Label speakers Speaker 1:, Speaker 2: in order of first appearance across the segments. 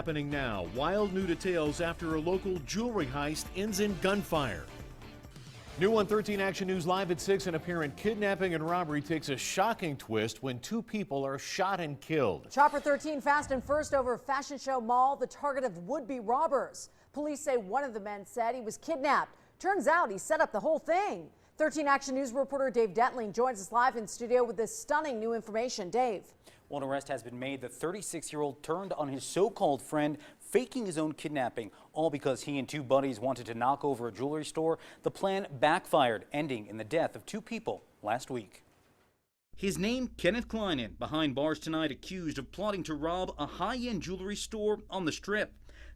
Speaker 1: Happening now, wild new details after a local jewelry heist ends in gunfire. New on 13 Action News Live at 6, an apparent kidnapping and robbery takes a shocking twist when two people are shot and killed.
Speaker 2: Chopper 13 fast and first over Fashion Show Mall, the target of would-be robbers. Police say one of the men said he was kidnapped. Turns out he set up the whole thing. 13 Action News reporter Dave Detling joins us live in studio with this stunning new information. Dave.
Speaker 3: One arrest has been made. The 36-year-old turned on his so-called friend, faking his own kidnapping, all because he and two buddies wanted to knock over a jewelry store. The plan backfired, ending in the death of two people last week. His name, Kenneth Kleinen, behind bars tonight, accused of plotting to rob a high-end jewelry store on the Strip.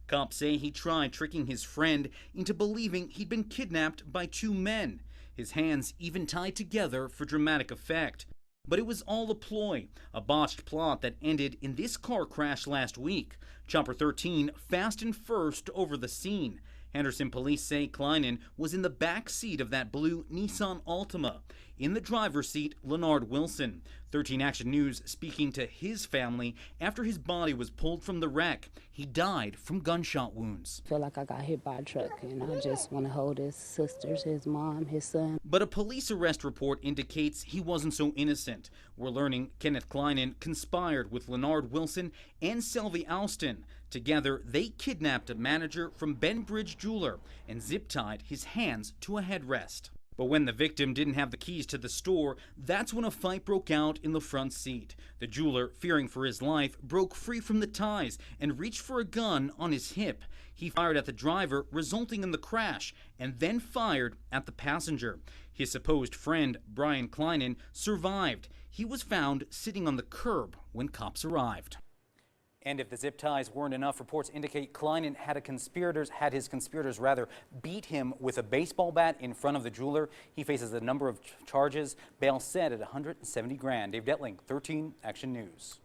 Speaker 3: Cops say he tried tricking his friend into believing he'd been kidnapped by two men, his hands even tied together for dramatic effect. But it was all a ploy, a botched plot that ended in this car crash last week. Chopper 13 fast and first over the scene. Henderson police say Kleinen was in the back seat of that blue Nissan Altima. In the driver's seat, Leonard Wilson. 13 Action News speaking to his family after his body was pulled from the wreck. He died from gunshot wounds.
Speaker 4: I feel like I got hit by a truck, and I just want to hold his sisters, his mom, his son.
Speaker 3: But a police arrest report indicates he wasn't so innocent. We're learning Kenneth Kleinen conspired with Leonard Wilson and Selby Alston. Together, they kidnapped a manager from Benbridge Jeweler and zip-tied his hands to a headrest. But when the victim didn't have the keys to the store, that's when a fight broke out in the front seat. The jeweler, fearing for his life, broke free from the ties and reached for a gun on his hip. He fired at the driver, resulting in the crash, and then fired at the passenger. His supposed friend, Brian Kleinen, survived. He was found sitting on the curb when cops arrived. And if the zip ties weren't enough, reports indicate Kleinen had his conspirators beat him with a baseball bat in front of the jeweler. He faces a number of charges. Bail set at $170 grand. Dave Detling, 13 Action News.